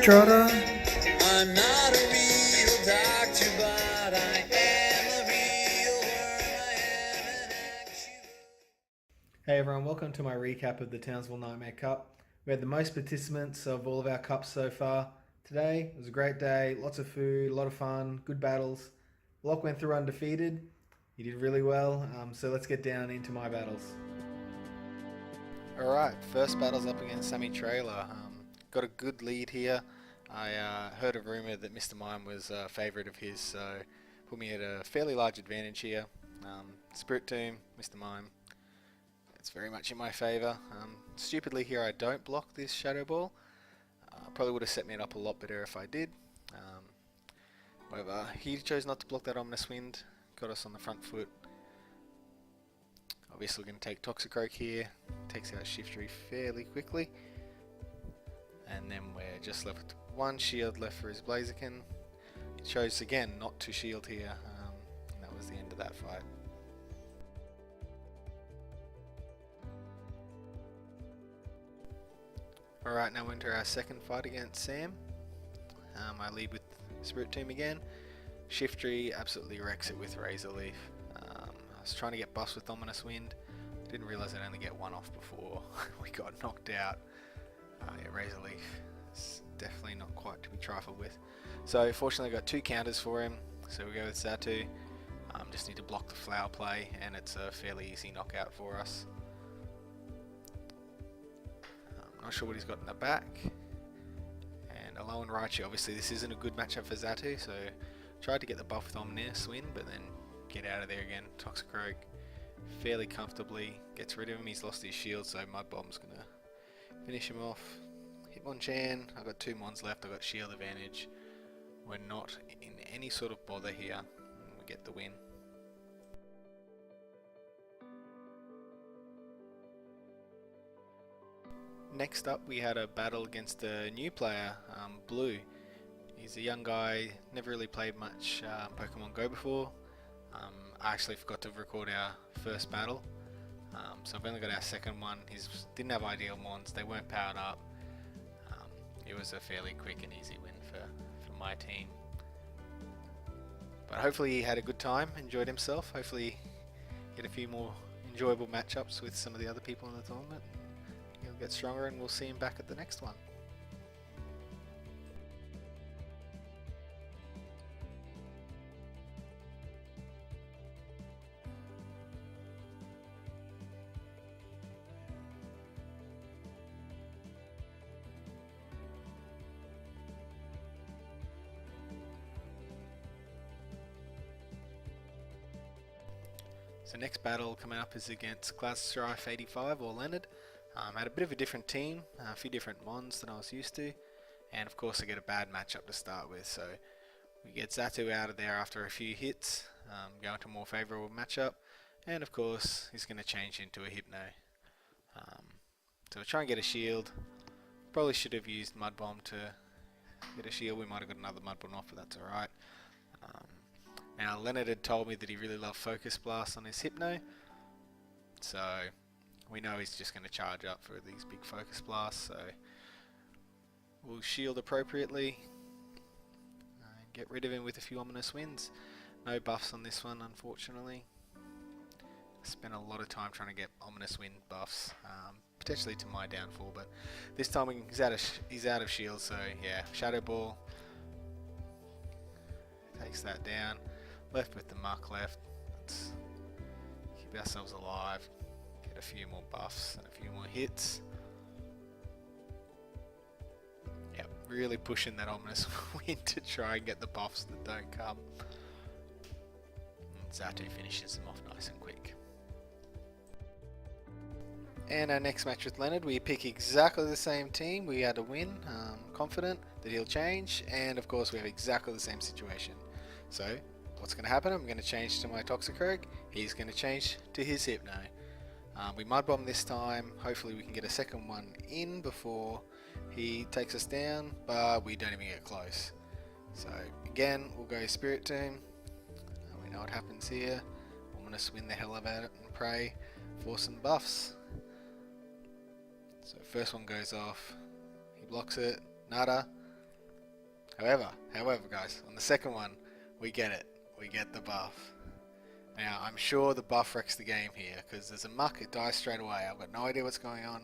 Trotter. I'm not a real doctor, but I am a real worm. I am an actual. Hey everyone, welcome to my recap of the Townsville Nightmare Cup. We had the most participants of all of our cups so far. Today it was a great day, lots of food, a lot of fun, good battles. Locke went through undefeated. He did really well, so let's get down into my battles. Alright, first battle's up against Sammy Trailer. Got a good lead here. I heard a rumour that Mr. Mime was a favourite of his, so put me at a fairly large advantage here. Spirit Tomb, Mr. Mime. It's very much in my favour. Stupidly here I don't block this Shadow Ball. Probably would have set me up a lot better if I did. However, he chose not to block that Ominous Wind. Got us on the front foot. Obviously we're going to take Toxicroak here. Takes out Shiftry fairly quickly. And then we're just left with one shield left for his Blaziken. He chose again not to shield here. And that was the end of that fight. Alright, now into our second fight against Sam. I lead with Spirit Tomb again. Shiftry absolutely wrecks it with Razor Leaf. I was trying to get buffs with Ominous Wind. Didn't realise I'd only get one off before we got knocked out. Yeah, Razor Leaf is definitely not quite to be trifled with. So fortunately I got two counters for him. So we go with Xatu. Just need to block the flower play and it's a fairly easy knockout for us. Not sure what he's got in the back. And Alolan Raichu, obviously this isn't a good matchup for Xatu, so tried to get the buff with Omnis Wind, but then get out of there again. Toxicroak fairly comfortably gets rid of him. He's lost his shield, so Mud Bomb's gonna finish him off. Hitmonchan, I've got two Mons left, I've got shield advantage. We're not in any sort of bother here, and we get the win. Next up we had a battle against a new player, Blue. He's a young guy, never really played much Pokemon Go before. I actually forgot to record our first battle, so I've only got our second one. He didn't have ideal Mons, they weren't powered up. It was a fairly quick and easy win for my team. But hopefully he had a good time, enjoyed himself, hopefully get a few more enjoyable matchups with some of the other people in the tournament. He'll get stronger and we'll see him back at the next one. So next battle coming up is against Glassstrife 85 or Leonard. Had a bit of a different team, a few different Mons than I was used to, and of course I get a bad matchup to start with, so we get Xatu out of there after a few hits, go into a more favourable matchup, and of course he's going to change into a Hypno. So we'll try and get a shield. Probably should have used Mud Bomb to get a shield, we might have got another Mud Bomb off, but that's alright. Now Leonard had told me that he really loved Focus Blast on his Hypno, so we know he's just going to charge up for these big Focus Blasts, so we'll shield appropriately and get rid of him with a few Ominous Winds. No buffs on this one, unfortunately. Spent a lot of time trying to get Ominous Wind buffs, potentially to my downfall, but this time he's out of shield, so yeah, Shadow Ball takes that down. Left with the muck left. Let's keep ourselves alive. Get a few more buffs and a few more hits. Yep, really pushing that Ominous Wind to try and get the buffs that don't come. And Xatu finishes them off nice and quick. And our next match with Leonard, we pick exactly the same team. We had a win, confident that he'll change, and of course we have exactly the same situation. So what's going to happen? I'm going to change to my Toxicroak. He's going to change to his Hypno. We Mud Bomb this time. Hopefully we can get a second one in before he takes us down, but we don't even get close. So again, we'll go Spirit Tomb. We know what happens here. I'm going to swing the hell out of it and pray for some buffs. So first one goes off. He blocks it. Nada. However, guys, on the second one, we get it. We get the buff. Now, I'm sure the buff wrecks the game here, because there's a muck, it dies straight away. I've got no idea what's going on.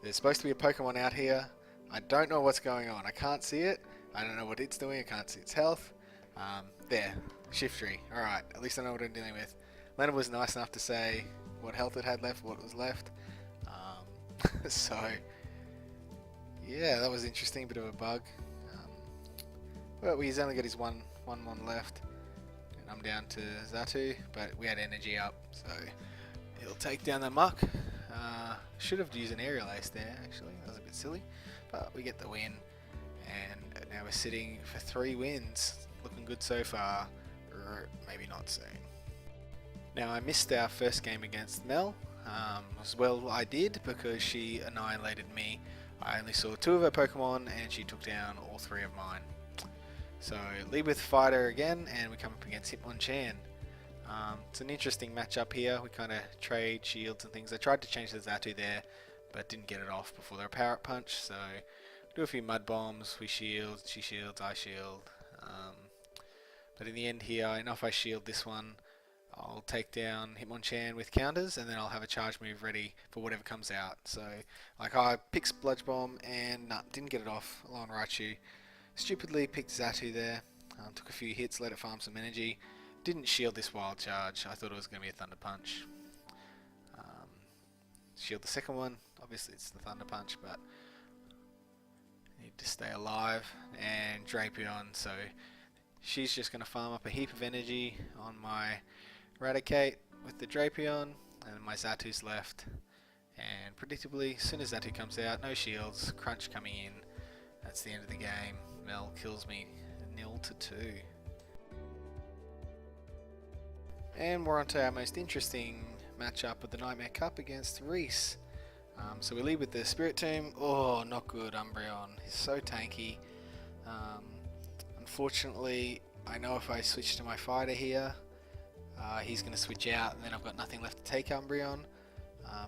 There's supposed to be a Pokemon out here. I don't know what's going on. I can't see it. I don't know what it's doing. I can't see its health. There. Shiftry. Alright, at least I know what I'm dealing with. Leonard was nice enough to say what health it had left, what was left. So, yeah, that was interesting. Bit of a bug. Well, he's only got his one left. And I'm down to Xatu, but we had energy up, so he'll take down the muck. Should have used an aerial ace there, actually. That was a bit silly. But we get the win. And now we're sitting for 3 wins. Looking good so far. Maybe not soon. Now, I missed our first game against Mel. As well I did, because she annihilated me. I only saw 2 of her Pokemon, and she took down all 3 of mine. So, lead with Fighter again, and we come up against Hitmonchan. It's an interesting matchup here. We kind of trade shields and things. I tried to change the Xatu there, but didn't get it off before their Power Up Punch. So, do a few Mud Bombs. We shield, she shields, I shield. But in the end here, I know if I shield this one, I'll take down Hitmonchan with counters, and then I'll have a charge move ready for whatever comes out. So, like I picked Sludge Bomb and didn't get it off along Raichu. Stupidly picked Xatu there. Took a few hits, let it farm some energy. Didn't shield this Wild Charge. I thought it was going to be a Thunder Punch. Shield the second one. Obviously it's the Thunder Punch, but need to stay alive. And Drapion, so she's just going to farm up a heap of energy on my Raticate with the Drapion, and my Xatu's left. And predictably, as soon as Xatu comes out, no shields, Crunch coming in. That's the end of the game. Mel kills me 0-2. And we're on to our most interesting matchup of the Nightmare Cup against Reese. So we lead with the Spirit Tomb. Oh, not good, Umbreon. He's so tanky. Unfortunately, I know if I switch to my fighter here, he's going to switch out, and then I've got nothing left to take Umbreon.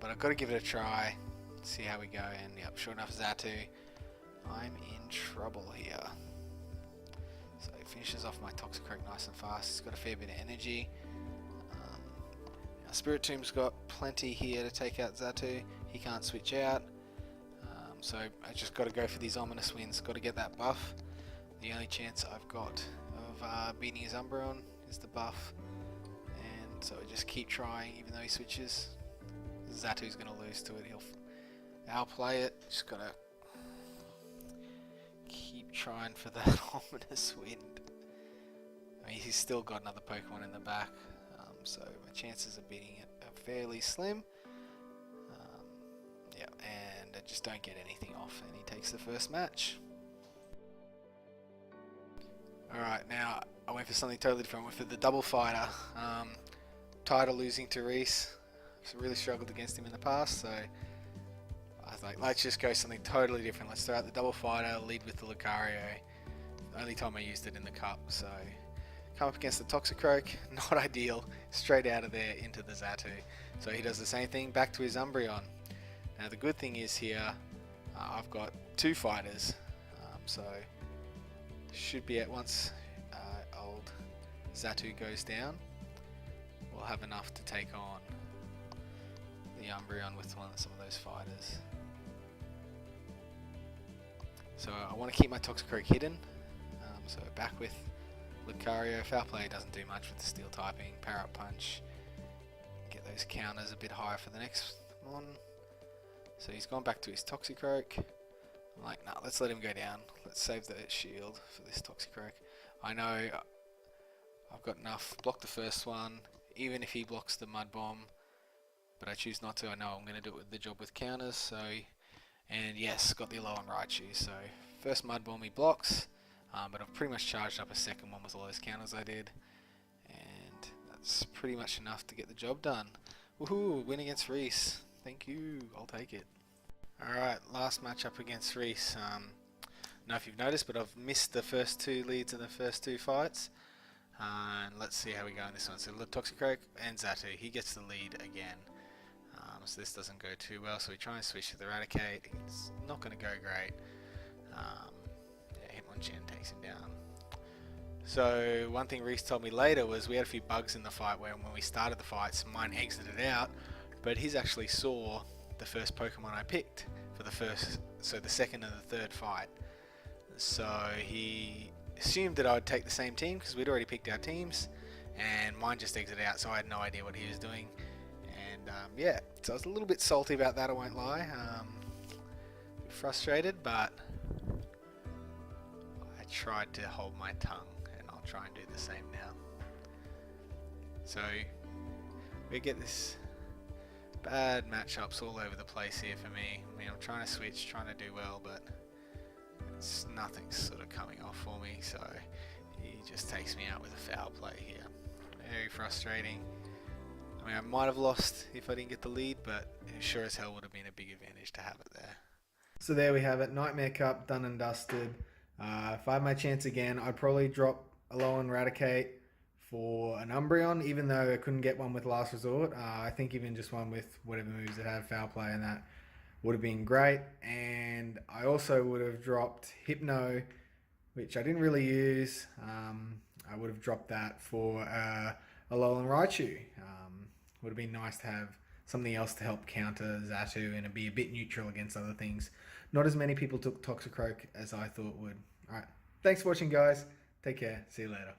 But I've got to give it a try, see how we go. And yep, sure enough, Xatu. I'm in trouble here. So he finishes off my Toxicroak nice and fast. He's got a fair bit of energy. Our Spirit Tomb's got plenty here to take out Xatu. He can't switch out. So I just got to go for these ominous wins. Got to get that buff. The only chance I've got of beating his Umbreon is the buff. And so I just keep trying, even though he switches. Xatu's going to lose to it. He'll outplay it. Just got to keep trying for that ominous win. I mean, he's still got another Pokemon in the back, so my chances of beating it are fairly slim. Yeah, and I just don't get anything off, and he takes the first match. Alright, now I went for something totally different. I went for the Double Fighter. Tired of losing to Reese. I've really struggled against him in the past, so I was like, let's just go something totally different. Let's throw out the Double Fighter, lead with the Lucario. The only time I used it in the cup, so come up against the Toxicroak, not ideal. Straight out of there into the Xatu. So he does the same thing, back to his Umbreon. Now the good thing is here, I've got 2 fighters, so should be at once old Xatu goes down, we'll have enough to take on the Umbreon with some of those fighters. So I want to keep my Toxicroak hidden, so back with Lucario. Foul Play doesn't do much with the Steel typing. Power Up Punch, get those counters a bit higher for the next one. So he's gone back to his Toxicroak. I'm like, nah, let's let him go down. Let's save the shield for this Toxicroak. I know I've got enough. Block the first one, even if he blocks the Mud Bomb, but I choose not to. I know I'm going to do it with the job with counters. So, and yes, got the Alolan Raichu. So first Mud Bomb he blocks, but I've pretty much charged up a second one with all those counters I did, and that's pretty much enough to get the job done. Woohoo! Win against Reese. Thank you. I'll take it. Alright, last matchup against Reese. I don't know if you've noticed, but I've missed the first 2 leads in the first 2 fights. And let's see how we go in this one. So Toxicroak and Xatu, he gets the lead again. So this doesn't go too well, so we try and switch to the Raticate. It's not going to go great. Yeah, Chen takes him down. So one thing Reese told me later was we had a few bugs in the fight where when we started the fights, mine exited out, but his actually saw the first Pokemon I picked for the second and the third fight. So he assumed that I would take the same team because we'd already picked our teams, and mine just exited out, so I had no idea what he was doing. And yeah, so I was a little bit salty about that, I won't lie. Frustrated, but I tried to hold my tongue, and I'll try and do the same now. So we get this bad matchups all over the place here for me. I mean, I'm trying to switch, trying to do well, but nothing's sort of coming off for me, so he just takes me out with a foul play here. Very frustrating. I mean, I might have lost if I didn't get the lead, but it sure as hell would have been a big advantage to have it there. So there we have it, Nightmare Cup done and dusted. If I had my chance again, I'd probably drop Alolan Raticate for an Umbreon, even though I couldn't get one with Last Resort. I think even just one with whatever moves that had foul play and that would have been great. And I also would have dropped Hypno, which I didn't really use. I would have dropped that for Alolan Raichu. Would have been nice to have something else to help counter Xatu and be a bit neutral against other things. Not as many people took Toxicroak as I thought would. Alright, thanks for watching, guys. Take care. See you later.